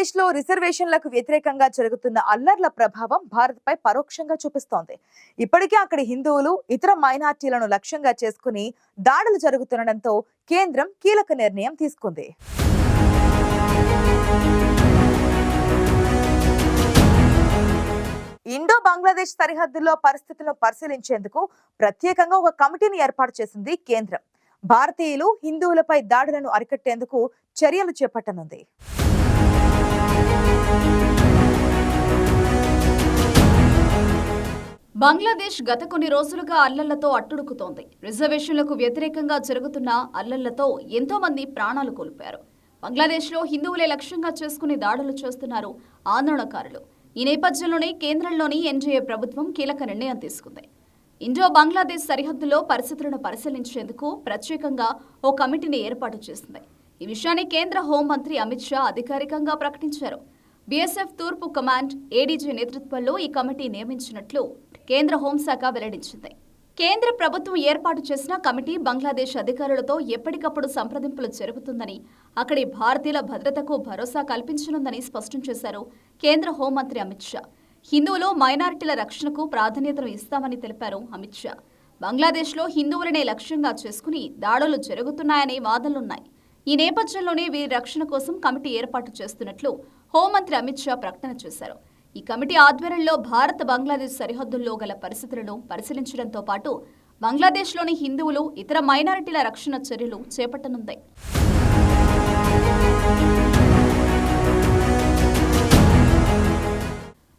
బంగ్లాదేశ్లో రిజర్వేషన్లకు వ్యతిరేకంగా జరుగుతున్న అల్లర్ల ప్రభావం భారత్పై పరోక్షంగా చూపిస్తోంది. ఇప్పటికే అక్కడి హిందువులు, ఇతర మైనార్టీలను లక్ష్యంగా చేసుకుని దాడులు జరుగుతుండటంతో కేంద్రం కీలక నిర్ణయం తీసుకుంది. ఇండో బంగ్లాదేశ్ సరిహద్దుల్లో పరిస్థితులను పరిశీలించేందుకు ప్రత్యేకంగా ఒక కమిటీని ఏర్పాటు చేసింది కేంద్రం. భారతీయులు, హిందువులపై దాడులను అరికట్టేందుకు చర్యలు చేపట్టనుంది. బంగ్లాదేశ్ గత కొన్ని రోజులుగా అల్లర్లతో అట్టుడుకుతోంది. రిజర్వేషన్లకు వ్యతిరేకంగా జరుగుతున్న అల్లర్లతో ఎంతో మంది ప్రాణాలు కోల్పోయారు. బంగ్లాదేశ్లో హిందువులే లక్ష్యంగా చేసుకుని దాడులు చేస్తున్నారు ఆందోళనకారులు. ఈ నేపథ్యంలోనే కేంద్రంలోని ఎన్డీఏ ప్రభుత్వం కీలక నిర్ణయం తీసుకుంది. ఇండో బంగ్లాదేశ్ సరిహద్దులో పరిస్థితులను పరిశీలించేందుకు ప్రత్యేకంగా ఓ కమిటీని ఏర్పాటు చేసింది. ఈ విషయాన్ని కేంద్ర హోంమంత్రి అమిత్ షా అధికారికంగా ప్రకటించారు. బీఎస్ఎఫ్ తూర్పు కమాండ్ ఏడీజీ నేతృత్వంలో ఈ కమిటీ నియమించినట్లు కేంద్ర హోంశాఖ వెల్లడించింది. కేంద్ర ప్రభుత్వం ఏర్పాటు చేసిన కమిటీ బంగ్లాదేశ్ అధికారులతో ఎప్పటికప్పుడు సంప్రదింపులు జరుపుతుందని, అక్కడి భారతీయుల భద్రతకు భరోసా కల్పించనుందని స్పష్టం చేశారు కేంద్ర హోంమంత్రి అమిత్ షా. హిందువులు, మైనారిటీల రక్షణకు ప్రాధాన్యతను ఇస్తామని తెలిపారు అమిత్ షా. బంగ్లాదేశ్లో హిందువులనే లక్ష్యంగా చేసుకుని దాడులు జరుగుతున్నాయనే వాదనలున్నాయి. ఈ నేపథ్యంలోనే వీరి రక్షణ కోసం కమిటీ ఏర్పాటు చేస్తున్నట్లు హోంమంత్రి అమిత్ షా ప్రకటన చేశారు. ఈ కమిటీ ఆధ్వర్యంలో భారత్ బంగ్లాదేశ్ సరిహద్దుల్లో గల పరిస్థితులను పరిశీలించడంతో పాటు బంగ్లాదేశ్లోని హిందువులు, ఇతర మైనారిటీల రక్షణ చర్యలు చేపట్టనుంది.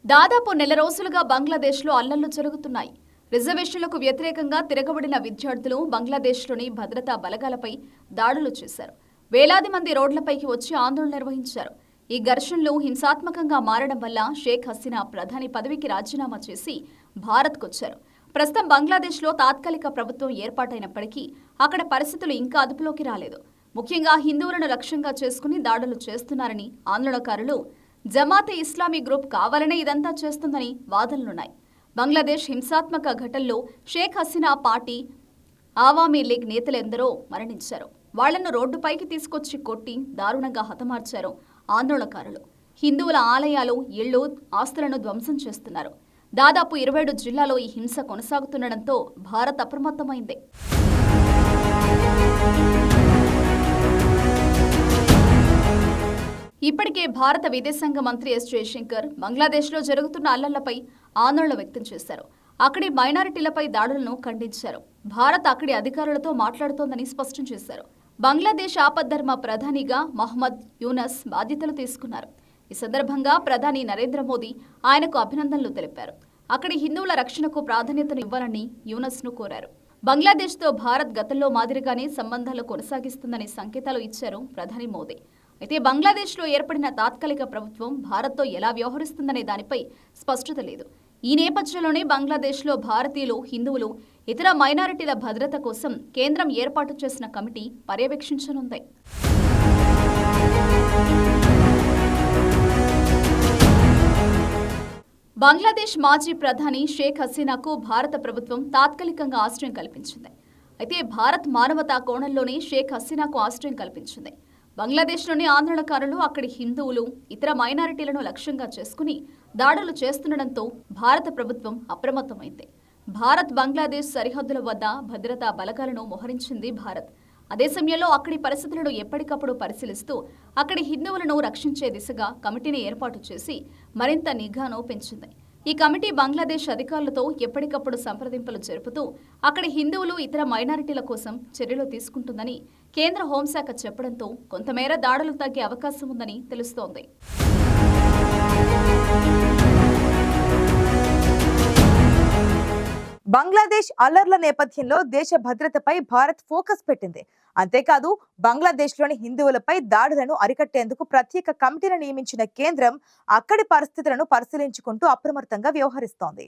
దాదాపు నెల రోజులుగా బంగ్లాదేశ్లో అల్లర్లు జరుగుతున్నాయి. రిజర్వేషన్లకు వ్యతిరేకంగా తిరగబడిన విద్యార్థులు బంగ్లాదేశ్లోని భద్రతా బలగాలపై దాడులు చేశారు. వేలాది మంది రోడ్లపైకి వచ్చి ఆందోళన నిర్వహించారు. ఈ ఘర్షణలు హింసాత్మకంగా మారడం వల్ల షేక్ హసీనా ప్రధాని పదవికి రాజీనామా చేసి భారత్కొచ్చారు. ప్రస్తుతం బంగ్లాదేశ్లో తాత్కాలిక ప్రభుత్వం ఏర్పాటైనప్పటికీ అక్కడ పరిస్థితులు ఇంకా అదుపులోకి రాలేదు. ముఖ్యంగా హిందువులను లక్ష్యంగా చేసుకుని దాడులు చేస్తున్నారని ఆందోళనకారులు, జమాతే ఇస్లామీ గ్రూప్ కావాలనే ఇదంతా చేస్తుందని వాదనలున్నాయి. బంగ్లాదేశ్ హింసాత్మక ఘటనలో షేక్ హసీనా పార్టీ, ఆవామీ లీగ్ నేతలెందరో మరణించారు. వాళ్లను రోడ్డుపైకి తీసుకొచ్చి కొట్టి దారుణంగా హతమార్చారు ఆందోళనకారులు. హిందువుల ఆలయాలు, ఇళ్లు, ఆస్తులను ధ్వంసం చేస్తున్నారు. దాదాపు 27 జిల్లాలో ఈ హింస కొనసాగుతుండటంతో భారత్ అప్రమత్తమైంది. ఇప్పటికే భారత విదేశాంగ మంత్రి ఎస్ జయశంకర్ బంగ్లాదేశ్లో జరుగుతున్న అల్లర్లపై ఆందోళన వ్యక్తం చేశారు. అక్కడి మైనారిటీలపై దాడులను ఖండించారు. భారత్ అక్కడి అధికారులతో మాట్లాడుతోందని స్పష్టం చేశారు. బంగ్లాదేశ్ ఆపద్ధర్మ ప్రధానిగా మహమ్మద్ యూనస్ బాధ్యతలు తీసుకున్నారు. ఈ సందర్భంగా ప్రధాని నరేంద్ర మోదీ ఆయనకు అభినందనలు తెలిపారు. అక్కడి హిందువుల రక్షణకు ప్రాధాన్యతను ఇవ్వాలని యూనస్ను కోరారు. బంగ్లాదేశ్తో భారత్ గతంలో మాదిరిగానే సంబంధాలు కొనసాగిస్తుందని సంకేతాలు ఇచ్చారు ప్రధాని మోదీ. అయితే బంగ్లాదేశ్లో ఏర్పడిన తాత్కాలిక ప్రభుత్వం భారత్తో ఎలా వ్యవహరిస్తుందనే దానిపై స్పష్టత లేదు. ఈ నేపథ్యంలోనే బంగ్లాదేశ్లో భారతీయులు, హిందువులు, ఇతర మైనారిటీల భద్రత కోసం కేంద్రం ఏర్పాటు చేసిన కమిటీ పర్యవేక్షించనుంది. బంగ్లాదేశ్ మాజీ ప్రధాని షేక్ హసీనాకు భారత ప్రభుత్వం తాత్కాలికంగా ఆశ్రయం కల్పించింది. అయితే భారత్ మానవతా కోణంలోనే షేక్ హసీనాకు ఆశ్రయం కల్పించింది. బంగ్లాదేశ్లోని ఆందోళనకారులు అక్కడి హిందువులు, ఇతర మైనారిటీలను లక్ష్యంగా చేసుకుని దాడులు చేస్తుండటంతో భారత ప్రభుత్వం అప్రమత్తమైంది. భారత్ బంగ్లాదేశ్ సరిహద్దుల వద్ద భద్రతా బలగాలను మోహరించింది భారత్. అదే సమయంలో అక్కడి పరిస్థితులను ఎప్పటికప్పుడు పరిశీలిస్తూ అక్కడి హిందువులను రక్షించే దిశగా కమిటీని ఏర్పాటు చేసి మరింత నిఘాను పెంచింది. ఈ కమిటీ బంగ్లాదేశ్ అధికారులతో ఎప్పటికప్పుడు సంప్రదింపులు జరుపుతూ అక్కడి హిందువులు, ఇతర మైనారిటీల కోసం చర్యలు తీసుకుంటుందని కేంద్ర హోంశాఖ చెప్పడంతో కొంతమేర దాడులు తగ్గే అవకాశం ఉందని తెలుస్తోంది. బంగ్లాదేశ్ అల్లర్ల నేపథ్యంలో దేశ భద్రతపై భారత్ ఫోకస్ పెట్టింది. అంతేకాదు బంగ్లాదేశ్లోని హిందువులపై దాడులను అరికట్టేందుకు ప్రత్యేక కమిటీని నియమించిన కేంద్రం అక్కడి పరిస్థితులను పరిశీలించుకుంటూ అప్రమత్తంగా వ్యవహరిస్తోంది.